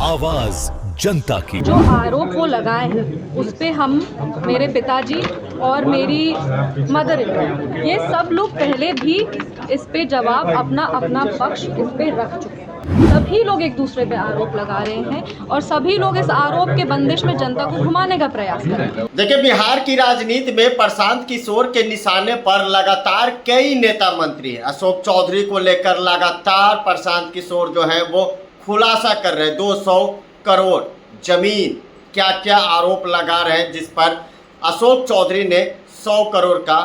आवाज जनता की। जो आरोप वो लगाए हैं उस पे हम, मेरे पिताजी और मेरी मदर इन लॉ, ये सब लोग पहले भी इस पे जवाब अपना अपना पक्ष इस पे रख चुके हैं। सभी लोग एक दूसरे पे आरोप लगा रहे हैं और सभी लोग इस आरोप के बंदिश में जनता को घुमाने का प्रयास कर रहे हैं। देखिए, बिहार की राजनीति में प्रशांत किशोर के निशाने पर लगातार कई नेता मंत्री हैं। अशोक चौधरी को लेकर लगातार प्रशांत किशोर जो है वो खुलासा कर रहे हैं। 200 करोड़ जमीन, क्या क्या आरोप लगा रहे हैं, जिस पर अशोक चौधरी ने 100 करोड़ का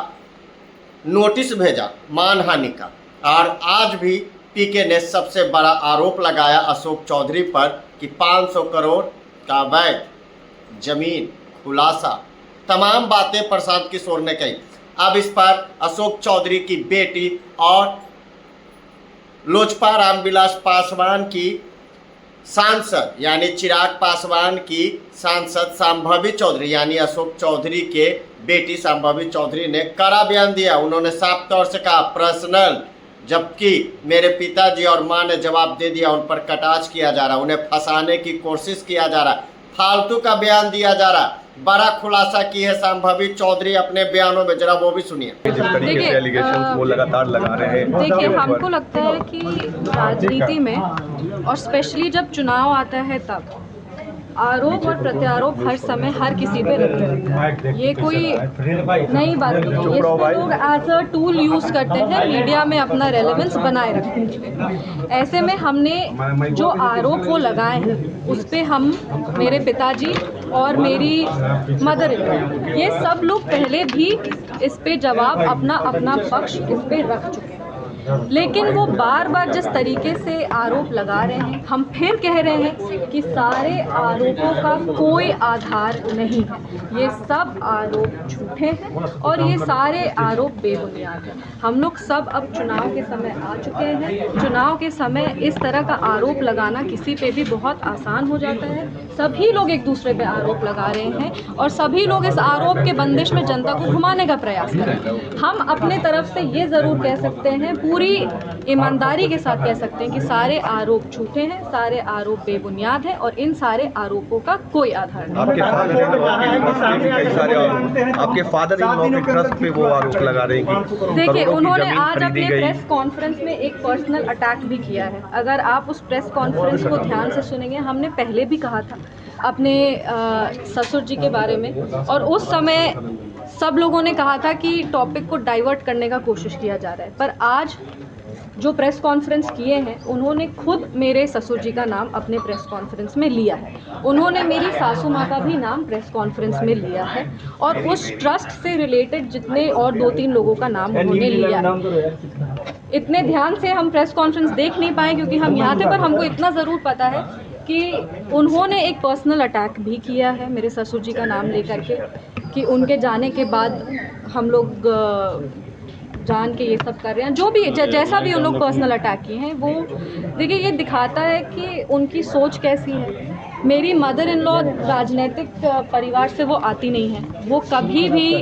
नोटिस भेजा मानहानि का। और आज भी पीके ने सबसे बड़ा आरोप लगाया अशोक चौधरी पर कि 500 करोड़ का अवैध जमीन खुलासा, तमाम बातें प्रशांत किशोर ने कही। अब इस पर अशोक चौधरी की बेटी और लोजपा रामविलास पासवान की सांसद यानी चिराग पासवान की सांसद संभवी चौधरी यानी अशोक चौधरी के बेटी संभवी चौधरी ने कड़ा बयान दिया। उन्होंने साफ तौर से कहा पर्सनल, जबकि मेरे पिताजी और मां ने जवाब दे दिया, उन पर कटाक्ष किया जा रहा, उन्हें फंसाने की कोशिश किया जा रहा, फालतू का बयान दिया जा रहा। बड़ा खुलासा की है संभवी चौधरी अपने बयानों में, जरा वो भी सुनिए। जिस तरीके से एलिगेशन वो लगातार लगा रहे हैं, देखिए, हमको लगता है कि राजनीति में और स्पेशली जब चुनाव आता है तब आरोप और प्रत्यारोप हर समय हर किसी पे लगते रहता है। ये कोई नई बात नहीं है। इसको लोग एज अ टूल यूज करते हैं मीडिया में अपना रेलेवेंस बनाए रखने के लिए। ऐसे में हमने जो आरोप वो लगाए हैं उस पे हम, मेरे पिताजी और मेरी मदर इन लॉ, ये सब लोग पहले भी इस पे जवाब अपना अपना पक्ष इस पे रख चुके हैं। लेकिन वो बार बार जिस तरीके से आरोप लगा रहे हैं, हम फिर कह रहे हैं कि सारे आरोपों का कोई आधार नहीं है। ये सब आरोप झूठे हैं और ये सारे आरोप बेबुनियाद हैं। हम लोग सब अब चुनाव के समय आ चुके हैं। चुनाव के समय इस तरह का आरोप लगाना किसी पे भी बहुत आसान हो जाता है। सभी लोग एक दूसरे पे आरोप लगा रहे हैं और सभी लोग इस आरोप के बंदिश में जनता को घुमाने का प्रयास कर रहे हैं। हम अपने तरफ से ये ज़रूर कह सकते हैं, पूरी ईमानदारी के साथ कह सकते हैं कि सारे आरोप झूठे हैं, सारे आरोप बेबुनियाद हैं और इन सारे आरोपों का कोई आधार नहीं। आपके फादर इन लॉ के ट्रस्ट पे वो आरोप लगा रहे हैं कि देखिए, उन्होंने आज अपने प्रेस कॉन्फ्रेंस में एक पर्सनल अटैक भी किया है। अगर आप उस प्रेस कॉन्फ्रेंस को ध्यान से सुनेंगे, हमने पहले भी कहा था अपने ससुर जी के बारे में, और उस समय सब लोगों ने कहा था कि टॉपिक को डाइवर्ट करने का कोशिश किया जा रहा है। पर आज जो प्रेस कॉन्फ्रेंस किए हैं, उन्होंने खुद मेरे ससुर जी का नाम अपने प्रेस कॉन्फ्रेंस में लिया है। उन्होंने मेरी सासू माँ का भी नाम प्रेस कॉन्फ्रेंस में लिया है और उस ट्रस्ट से रिलेटेड जितने और 2-3 लोगों का नाम उन्होंने लिया है। इतने ध्यान से हम प्रेस कॉन्फ्रेंस देख नहीं पाए क्योंकि हम यहाँ थे, पर हमको इतना ज़रूर पता है कि उन्होंने एक पर्सनल अटैक भी किया है मेरे ससुर जी का नाम लेकर के, कि उनके जाने के बाद हम लोग जान के ये सब कर रहे हैं। जो भी जैसा भी उन लोग पर्सनल अटैक किए हैं, वो देखिए, ये दिखाता है कि उनकी सोच कैसी है। मेरी मदर इन लॉ राजनीतिक परिवार से वो आती नहीं है। वो कभी भी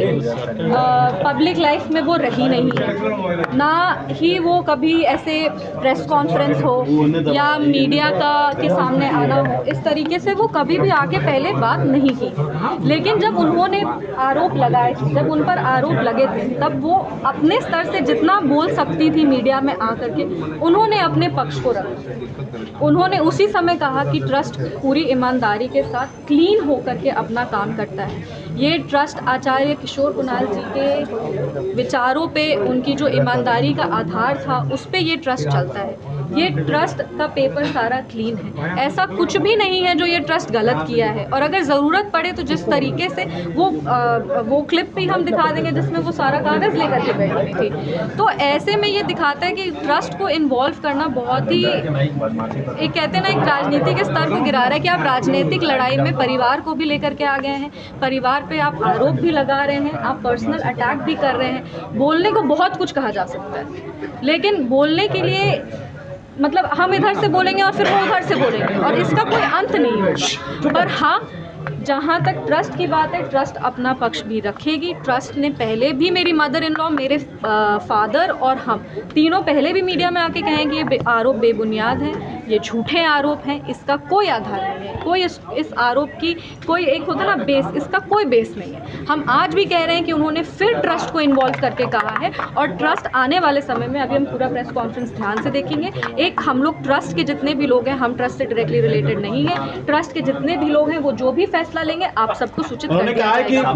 पब्लिक लाइफ में वो रही नहीं है, ना ही वो कभी ऐसे प्रेस कॉन्फ्रेंस हो या मीडिया के सामने आना हो, इस तरीके से वो कभी भी आके पहले बात नहीं की। लेकिन जब उन्होंने आरोप लगाए, जब उन पर आरोप लगे थे, तब वो अपने स्तर से जितना बोल सकती थी मीडिया में आकर के, उन्होंने अपने पक्ष को रखा। उन्होंने उसी समय कहा कि ट्रस्ट पूरी ईमानदारी के साथ क्लीन होकर के अपना काम करता है। ये ट्रस्ट आचार्य किशोर कुणाल जी के विचारों पे, उनकी जो ईमानदारी का आधार था, उस पे ये ट्रस्ट चलता है। ये ट्रस्ट का पेपर सारा क्लीन है। ऐसा कुछ भी नहीं है जो ये ट्रस्ट गलत किया है। और अगर ज़रूरत पड़े तो जिस तरीके से वो क्लिप भी हम दिखा देंगे जिसमें वो सारा कागज़ लेकर के बैठी हुई थी। तो ऐसे में ये दिखाता है कि ट्रस्ट को इन्वॉल्व करना बहुत ही, एक कहते हैं ना, एक राजनीति के स्तर को गिरा रहा है कि आप राजनीतिक लड़ाई में परिवार को भी लेकर के आ गए हैं। परिवार पे आप आरोप भी लगा रहे हैं, आप पर्सनल अटैक भी कर रहे हैं। बोलने को बहुत कुछ कहा जा सकता है, लेकिन बोलने के लिए मतलब हम इधर से बोलेंगे और फिर वो उधर से बोलेंगे और इसका कोई अंत नहीं होगा। पर हाँ, जहाँ तक ट्रस्ट की बात है, ट्रस्ट अपना पक्ष भी रखेगी। ट्रस्ट ने पहले भी, मेरी मदर इन लॉ, मेरे फादर और हम तीनों पहले भी मीडिया में आके कहें कि ये आरोप बेबुनियाद हैं। ये झूठे आरोप हैं, इसका कोई आधार नहीं है, कोई इस आरोप की कोई एक होता ना बेस, इसका कोई बेस नहीं है। हम आज भी कह रहे हैं कि उन्होंने फिर ट्रस्ट को इन्वॉल्व करके कहा है, और ट्रस्ट आने वाले समय में, अभी हम पूरा प्रेस कॉन्फ्रेंस ध्यान से देखेंगे। एक हम लोग ट्रस्ट के जितने भी लोग हैं, हम ट्रस्ट से डायरेक्टली रिलेटेड नहीं है, ट्रस्ट के जितने भी लोग हैं वो जो भी फैसला लेंगे आप सबको सूचित कर दिया जाएगा।